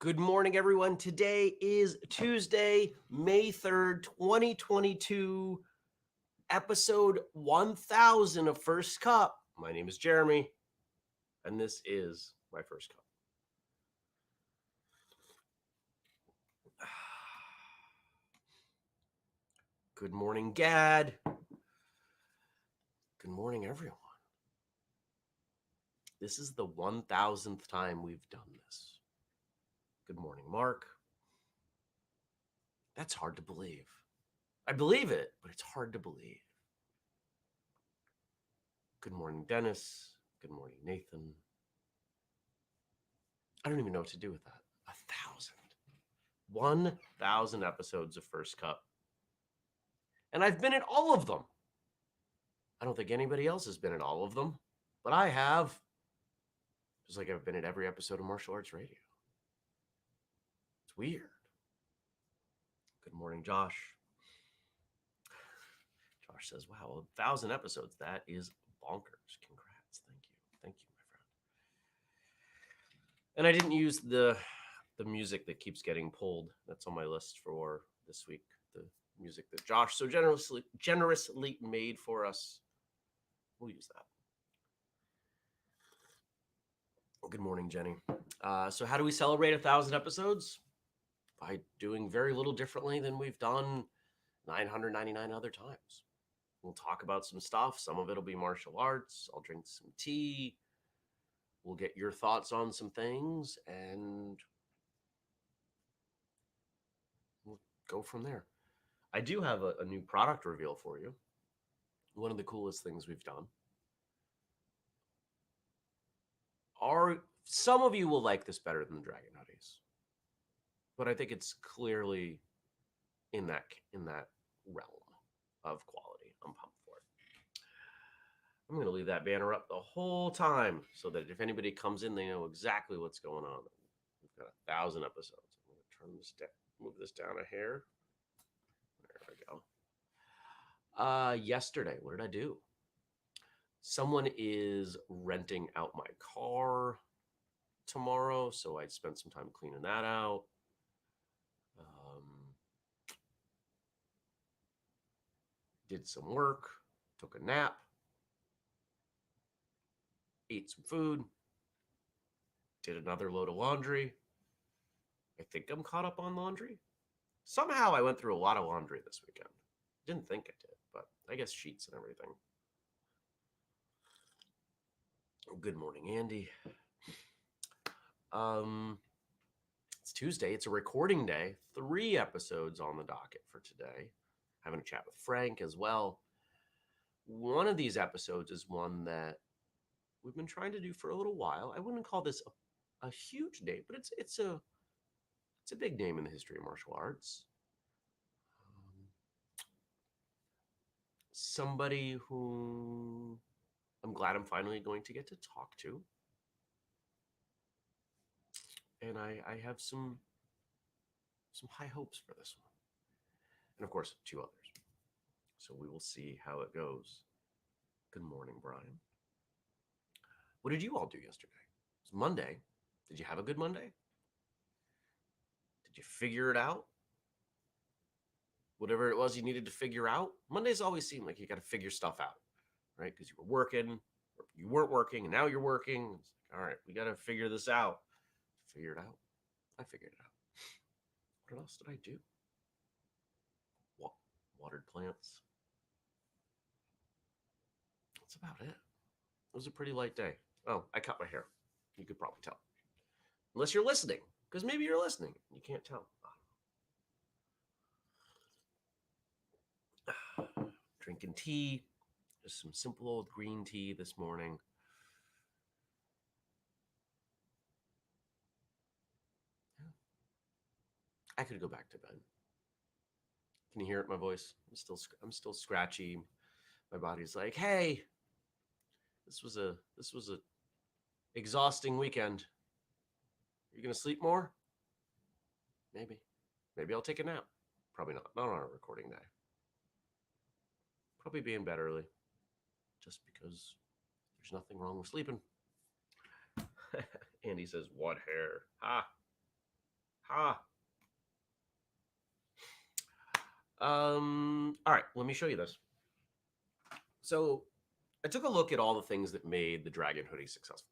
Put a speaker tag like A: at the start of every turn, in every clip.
A: Good morning, everyone. Today is Tuesday, May 3rd, 2022, episode 1000 of First Cup. My name is Jeremy, and this is my first cup. Good morning, Gad. Good morning, everyone. This is the 1000th time we've done this. Good morning, Mark. That's hard to believe. I believe it, but it's hard to believe. Good morning, Dennis. Good morning, Nathan. I don't even know what to do with that. 1,000. 1,000 episodes of First Cup. And I've been in all of them. I don't think anybody else has been in all of them, but I have. Just like I've been in every episode of Martial Arts Radio. It's weird. Good morning, Josh. Josh says, wow, 1,000 episodes. That is bonkers. Congrats. Thank you. Thank you, my friend. And I didn't use the music that keeps getting pulled. That's on my list for this week. The music that Josh so generously made for us. We'll use that. Good morning, Jenny. So how do we celebrate 1,000 episodes? By doing very little differently than we've done 999 other times. We'll talk about some stuff. Some of it will be martial arts. I'll drink some tea. We'll get your thoughts on some things, and we'll go from there. I do have a new product reveal for you. One of the coolest things we've done. Some of you will like this better than the Dragon Hoodies, but I think it's clearly in that realm of quality. I'm pumped for it. I'm going to leave that banner up the whole time so that if anybody comes in, they know exactly what's going on. We've got 1,000 episodes. I'm going to turn this down, move this down a hair. There we go. Yesterday, what did I do? Someone is renting out my car tomorrow, so I spent some time cleaning that out. Did some work, took a nap, ate some food, did another load of laundry. I think I'm caught up on laundry. Somehow I went through a lot of laundry this weekend. Didn't think I did, but I guess sheets and everything. Good morning, Andy. It's Tuesday. It's a recording day. 3 episodes on the docket for today. Having a chat with Frank as well. One of these episodes is one that we've been trying to do for a little while. I wouldn't call this a huge name, but it's a big name in the history of martial arts. Somebody who I'm glad I'm finally going to get to talk to. And I have some high hopes for this one. And of course, 2 others. So we will see how it goes. Good morning, Brian. What did you all do yesterday? It's Monday. Did you have a good Monday? Did you figure it out? Whatever it was you needed to figure out. Mondays always seem like you got to figure stuff out, right? Because you were working, or you weren't working, and now you're working. It's like, all right, we got to figure this out. Figure it out. I figured it out. What else did I do? Watered plants. That's about it. It was a pretty light day. Oh, I cut my hair. You could probably tell. Unless you're listening, because maybe you're listening. You can't tell. Drinking tea. Just some simple old green tea this morning. I could go back to bed. Can you hear it? My voice? I'm still scratchy. My body's like, hey, this was a exhausting weekend. You're gonna sleep more? Maybe I'll take a nap. Probably not on a recording day. Probably be in bed early, just because there's nothing wrong with sleeping. Andy says, what hair? Ha! Ha. All right, let me show you this. So I took a look at all the things that made the Dragon hoodie successful.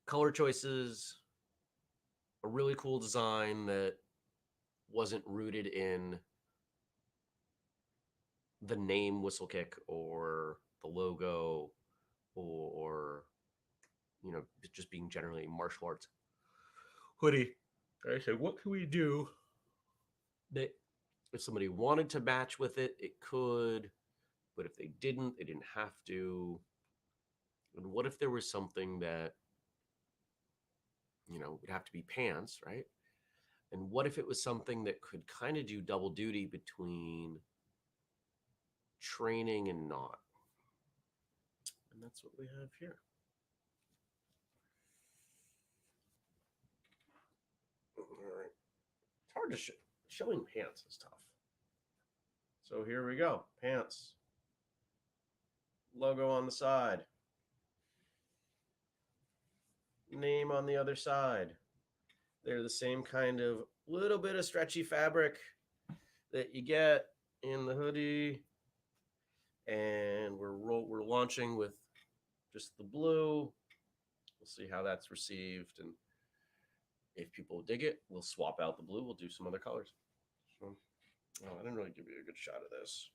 A: Color choices, a really cool design that wasn't rooted in the name whistlekick or the logo or just being generally martial arts hoodie. I said, what can we do that if somebody wanted to match with it, it could, but if they didn't have to. And what if there was something that, would have to be pants, right? And what if it was something that could kind of do double duty between training and not? And that's what we have here. All right. It's hard to showing pants is tough. So here we go. Pants. Logo on the side. Name on the other side. They're the same kind of little bit of stretchy fabric that you get in the hoodie. And we're launching with just the blue. We'll see how that's received. And if people dig it, we'll swap out the blue. We'll do some other colors. So, I didn't really give you a good shot of this.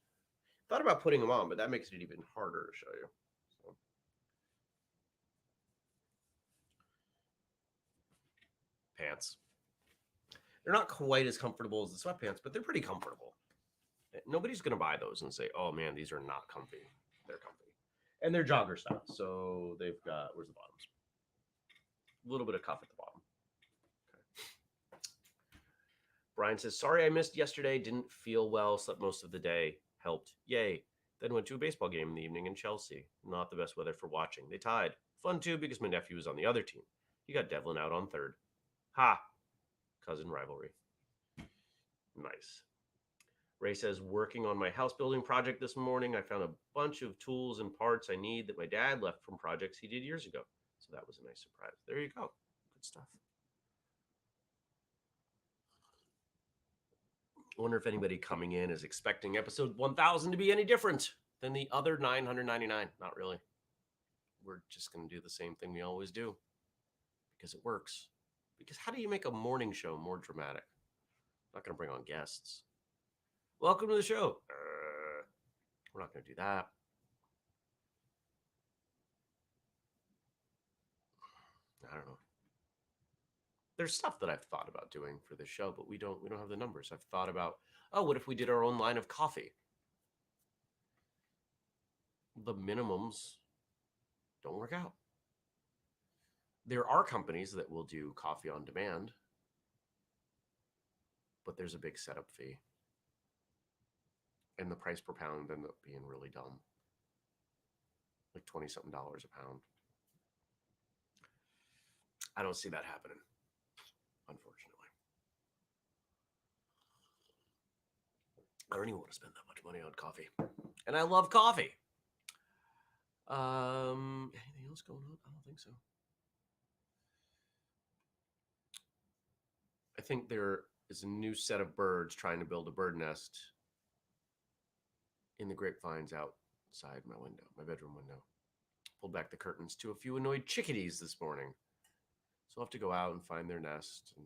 A: Thought about putting them on, but that makes it even harder to show you. So. Pants. They're not quite as comfortable as the sweatpants, but they're pretty comfortable. Nobody's going to buy those and say, oh man, these are not comfy. They're comfy. And they're jogger style. So they've got, where's the bottoms? A little bit of cuff at the bottom. Okay. Brian says, sorry I missed yesterday. Didn't feel well. Slept most of the day. Helped. Yay. Then went to a baseball game in the evening in Chelsea. Not the best weather for watching. They tied. Fun too because my nephew was on the other team. He got Devlin out on third. Ha! Cousin rivalry. Nice. Ray says, working on my house building project this morning. I found a bunch of tools and parts I need that my dad left from projects he did years ago. So that was a nice surprise. There you go. Good stuff. I wonder if anybody coming in is expecting episode 1000 to be any different than the other 999. Not really. We're just going to do the same thing we always do because it works. Because how do you make a morning show more dramatic? I'm not going to bring on guests. Welcome to the show. We're not going to do that. I don't know. There's stuff that I've thought about doing for this show, but we don't have the numbers. I've thought about, what if we did our own line of coffee? The minimums don't work out. There are companies that will do coffee on demand, but there's a big setup fee. And the price per pound ends up being really dumb. Like $20-something a pound. I don't see that happening, unfortunately. I don't even want to spend that much money on coffee. And I love coffee. Anything else going on? I don't think so. I think there is a new set of birds trying to build a bird nest in the grapevines outside my window, my bedroom window. Pulled back the curtains to a few annoyed chickadees this morning. So I'll have to go out and find their nest. And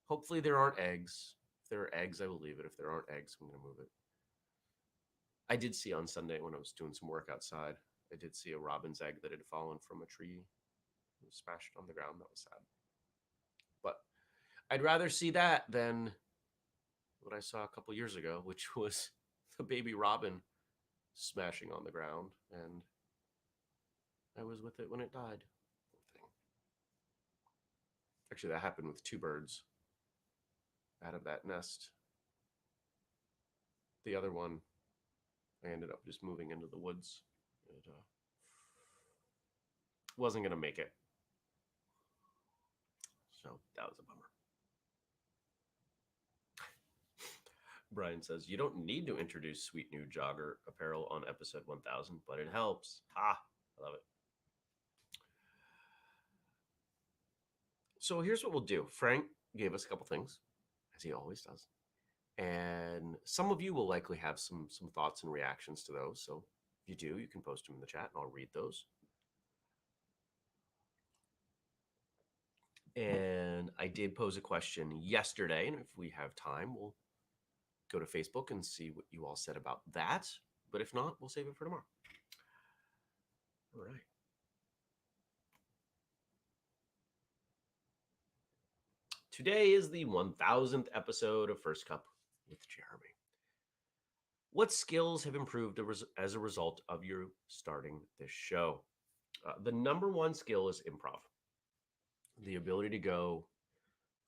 A: hopefully there aren't eggs. If there are eggs, I will leave it. If there aren't eggs, I'm going to move it. I did see on Sunday when I was doing some work outside, I did see a robin's egg that had fallen from a tree. It was smashed on the ground. That was sad. But I'd rather see that than what I saw a couple years ago, which was the baby robin smashing on the ground, and I was with it when it died. Actually, that happened with two birds out of that nest. The other one, I ended up just moving into the woods. It wasn't going to make it. So that was a bummer. Brian says, you don't need to introduce sweet new jogger apparel on episode 1000, but it helps. Ha! I love it. So here's what we'll do. Frank gave us a couple things, as he always does. And some of you will likely have some thoughts and reactions to those. So if you do, you can post them in the chat and I'll read those. And I did pose a question yesterday, and if we have time, we'll go to Facebook and see what you all said about that. But if not, we'll save it for tomorrow. All right. Today is the 1000th episode of First Cup with Jeremy. What skills have improved as a result of you starting this show? The number one skill is improv. The ability to go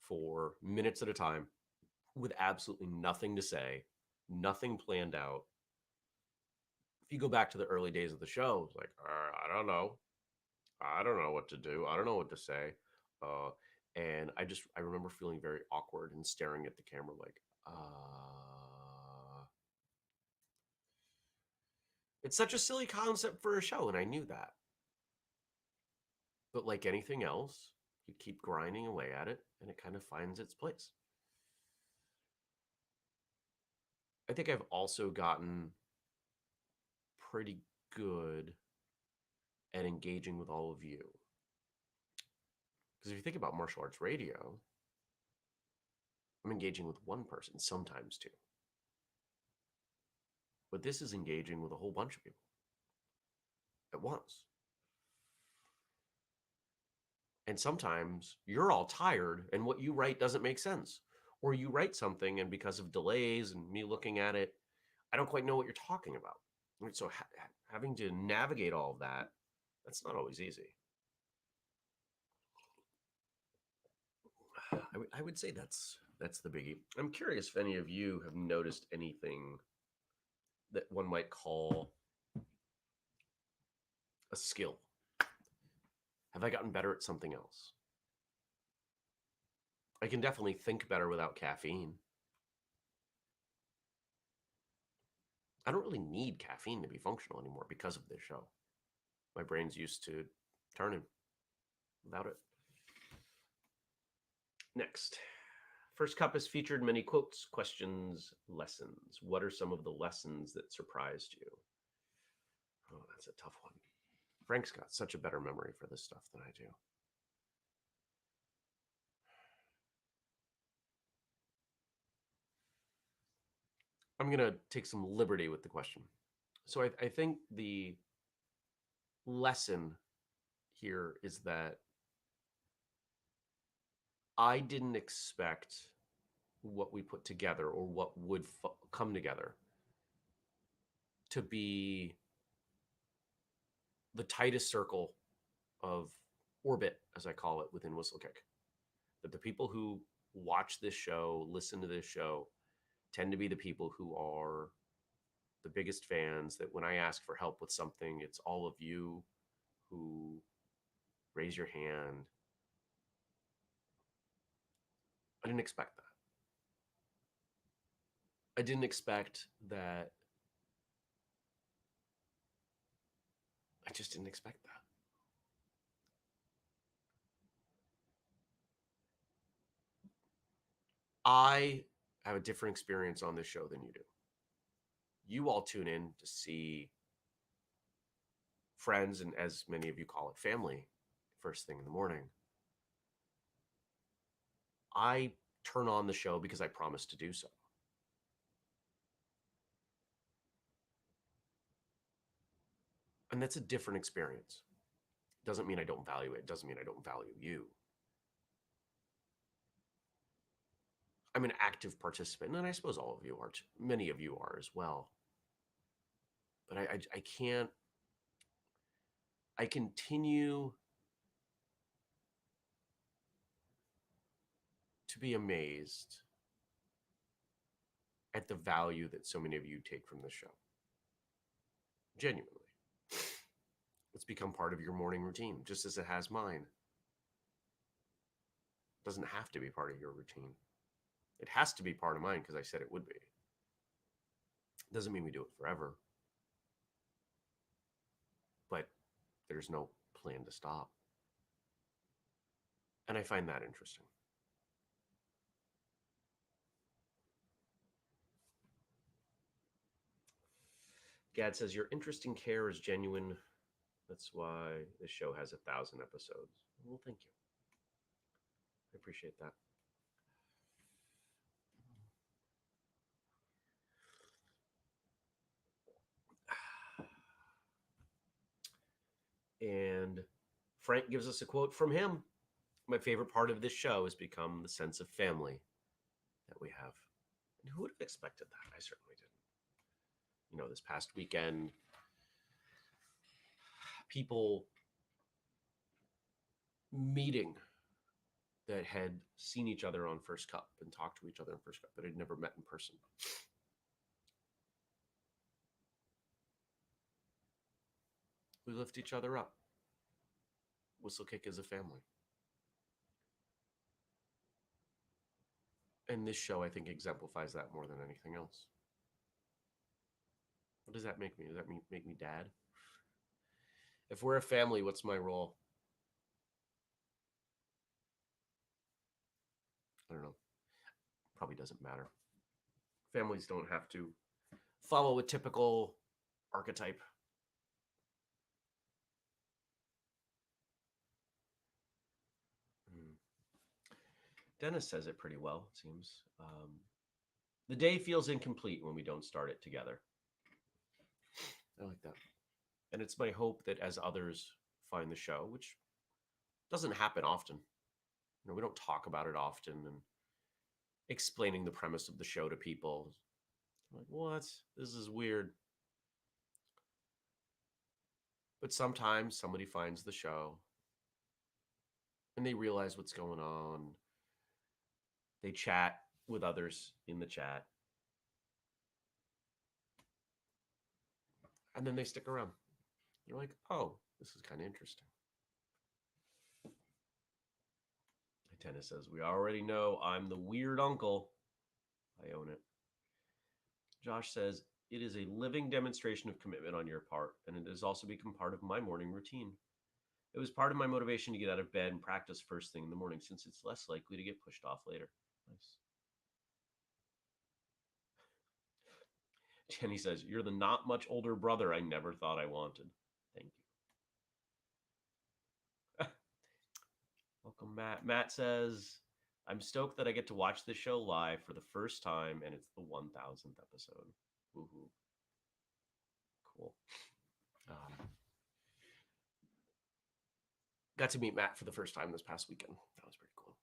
A: for minutes at a time with absolutely nothing to say, nothing planned out. If you go back to the early days of the show, it's like, I don't know. I don't know what to do. I don't know what to say. And I remember feeling very awkward and staring at the camera like, it's such a silly concept for a show. And I knew that. But like anything else, you keep grinding away at it and it kind of finds its place. I think I've also gotten pretty good at engaging with all of you. Because if you think about martial arts radio, I'm engaging with one person, sometimes two. But this is engaging with a whole bunch of people at once. And sometimes you're all tired and what you write doesn't make sense. Or you write something and because of delays and me looking at it, I don't quite know what you're talking about. So having to navigate all of that, that's not always easy. I would say that's the biggie. I'm curious if any of you have noticed anything that one might call a skill. Have I gotten better at something else? I can definitely think better without caffeine. I don't really need caffeine to be functional anymore because of this show. My brain's used to turning without it. Next. First Cup has featured many quotes, questions, lessons. What are some of the lessons that surprised you? Oh, that's a tough one. Frank's got such a better memory for this stuff than I do. I'm going to take some liberty with the question. So I think the lesson here is that I didn't expect what we put together or what would come together to be the tightest circle of orbit, as I call it, within whistlekick. That the people who watch this show, listen to this show, tend to be the people who are the biggest fans, that when I ask for help with something, it's all of you who raise your hand. I didn't expect that. I didn't expect that. I just didn't expect that. I have a different experience on this show than you do. You all tune in to see friends, and as many of you call it, family, first thing in the morning. I turn on the show because I promised to do so. And that's a different experience. Doesn't mean I don't value it. Doesn't mean I don't value you. I'm an active participant, and I suppose all of you are, many of you are as well. But I can't, I continue to be amazed at the value that so many of you take from this show. Genuinely. It's become part of your morning routine, just as it has mine. It doesn't have to be part of your routine. It has to be part of mine because I said it would be. It doesn't mean we do it forever. But there's no plan to stop. And I find that interesting. Gad says, your interest in care is genuine. That's why this show has 1,000 episodes. Well, thank you. I appreciate that. And Frank gives us a quote from him. My favorite part of this show has become the sense of family that we have. And who would have expected that? I certainly didn't. You know, this past weekend, people meeting that had seen each other on First Cup and talked to each other on First Cup, but had never met in person. We lift each other up. Whistlekick is a family. And this show, I think, exemplifies that more than anything else. What does that make me? Does that make me dad? If we're a family, what's my role? I don't know. Probably doesn't matter. Families don't have to follow a typical archetype. Dennis says it pretty well, it seems. The day feels incomplete when we don't start it together. I like that. And it's my hope that as others find the show, which doesn't happen often, you know, we don't talk about it often, and explaining the premise of the show to people, like, what? This is weird. But sometimes somebody finds the show and they realize what's going on. They chat with others in the chat. And then they stick around. They're like, oh, this is kind of interesting. Tennis says, we already know I'm the weird uncle. I own it. Josh says, it is a living demonstration of commitment on your part, and it has also become part of my morning routine. It was part of my motivation to get out of bed and practice first thing in the morning, since it's less likely to get pushed off later. Nice. Jenny says, you're the not much older brother I never thought I wanted. Thank you. Welcome, Matt. Matt says, I'm stoked that I get to watch this show live for the first time, and it's the 1,000th episode. Woohoo. Cool. Got to meet Matt for the first time this past weekend. That was pretty cool.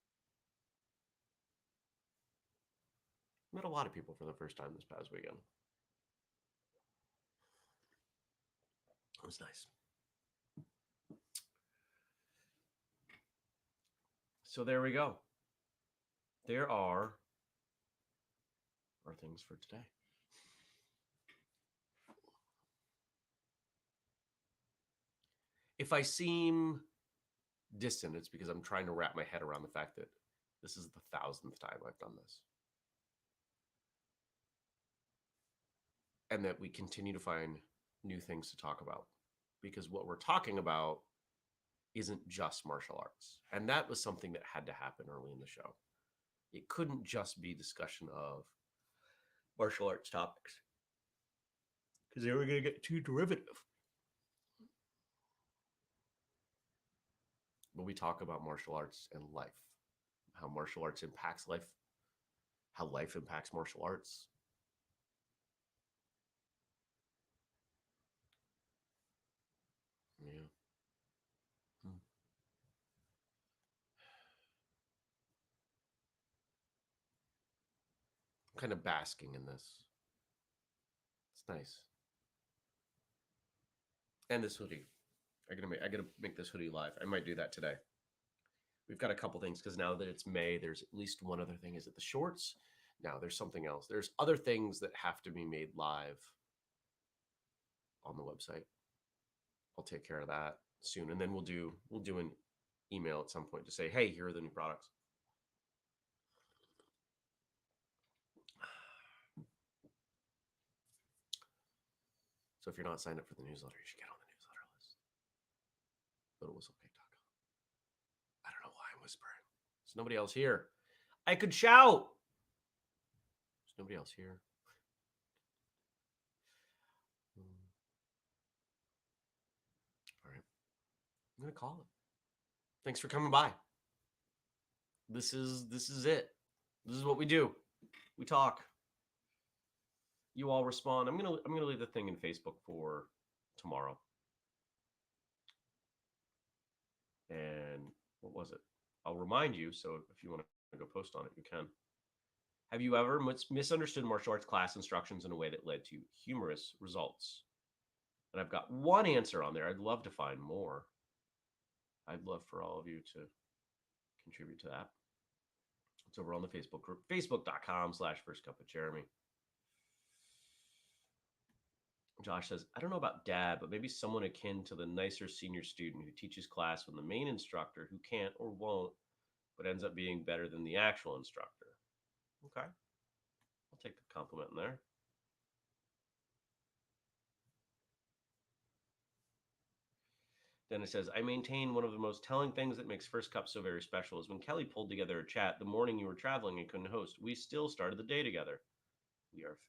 A: Met a lot of people for the first time this past weekend. It was nice. So there we go. There are our things for today. If I seem distant, it's because I'm trying to wrap my head around the fact that this is the 1,000th time I've done this. And that we continue to find new things to talk about. Because what we're talking about isn't just martial arts. And that was something that had to happen early in the show. It couldn't just be discussion of martial arts topics, because they were going to get too derivative. But we talk about martial arts and life, how martial arts impacts life, how life impacts martial arts. Yeah. I'm kind of basking in this. It's nice. And this hoodie. I gotta make this hoodie live. I might do that today. We've got a couple things, because now that it's May, there's at least one other thing. Is it the shorts? Now there's something else. There's other things that have to be made live on the website. I'll take care of that soon, and then we'll do an email at some point to say, hey, here are the new products. So if you're not signed up for the newsletter, you should get on the newsletter list. Go to whistlekick.com. I don't know why I'm whispering. There's nobody else here. I could shout. There's nobody else here. All right. I'm going to call it. Thanks for coming by. This is it. This is what we do. We talk. You all respond. I'm gonna leave the thing in Facebook for tomorrow. And what was it? I'll remind you. So if you want to go post on it, you can. Have you ever misunderstood martial arts class instructions in a way that led to humorous results? And I've got one answer on there. I'd love to find more. I'd love for all of you to contribute to that. It's over on the Facebook group, facebook.com/firstcupwithjeremy. Josh says, I don't know about dad, but maybe someone akin to the nicer senior student who teaches class when the main instructor who can't or won't, but ends up being better than the actual instructor. Okay. I'll take the compliment in there. Dennis says, I maintain one of the most telling things that makes First Cup so very special is when Kelly pulled together a chat the morning you were traveling and couldn't host. We still started the day together. We are family.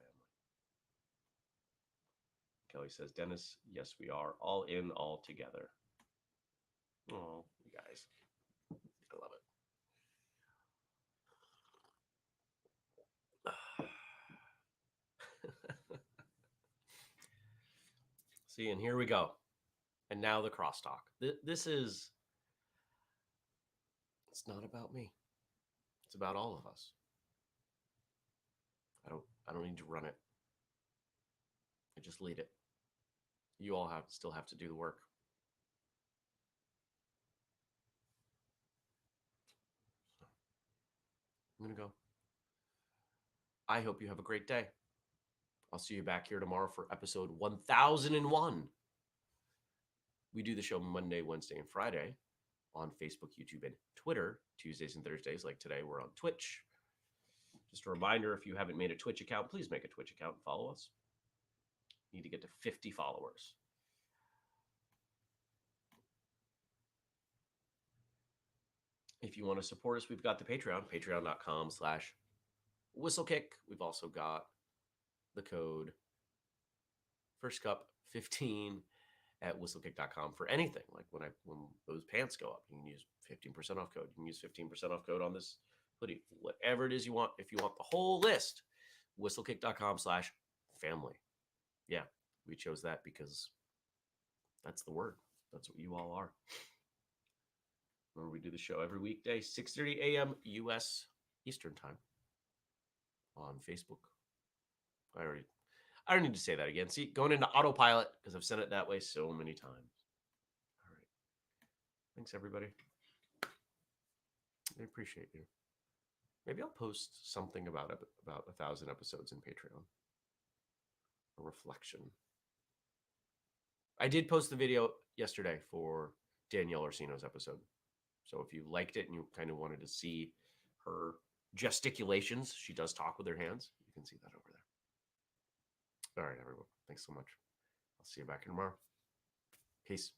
A: Kelly says, Dennis, yes, we are. All in, all together. Oh, you guys. I love it. See, and here we go. And now the crosstalk. This is, it's not about me. It's about all of us. I don't need to run it. I just lead it. You all still have to do the work. I'm going to go. I hope you have a great day. I'll see you back here tomorrow for episode 1001. We do the show Monday, Wednesday, and Friday on Facebook, YouTube, and Twitter. Tuesdays and Thursdays, like today, we're on Twitch. Just a reminder, if you haven't made a Twitch account, please make a Twitch account and follow us. We need to get to 50 followers. If you want to support us, we've got the Patreon, patreon.com/whistlekick. We've also got the code FirstCup15 at whistlekick.com for anything. Like when those pants go up, you can use 15% off code. You can use 15% off code on this hoodie, whatever it is you want. If you want the whole list, whistlekick.com/family. Yeah, we chose that because that's the word. That's what you all are. Remember, we do the show every weekday, 6:30 a.m. U.S. Eastern Time on Facebook. I don't need to say that again. See, going into autopilot because I've said it that way so many times. All right. Thanks, everybody. I appreciate you. Maybe I'll post something about 1,000 episodes in Patreon. A reflection. I did post the video yesterday for Danielle Orsino's episode. So if you liked it and you kind of wanted to see her gesticulations, she does talk with her hands. You can see that over there. All right, everyone. Thanks so much. I'll see you back here tomorrow. Peace.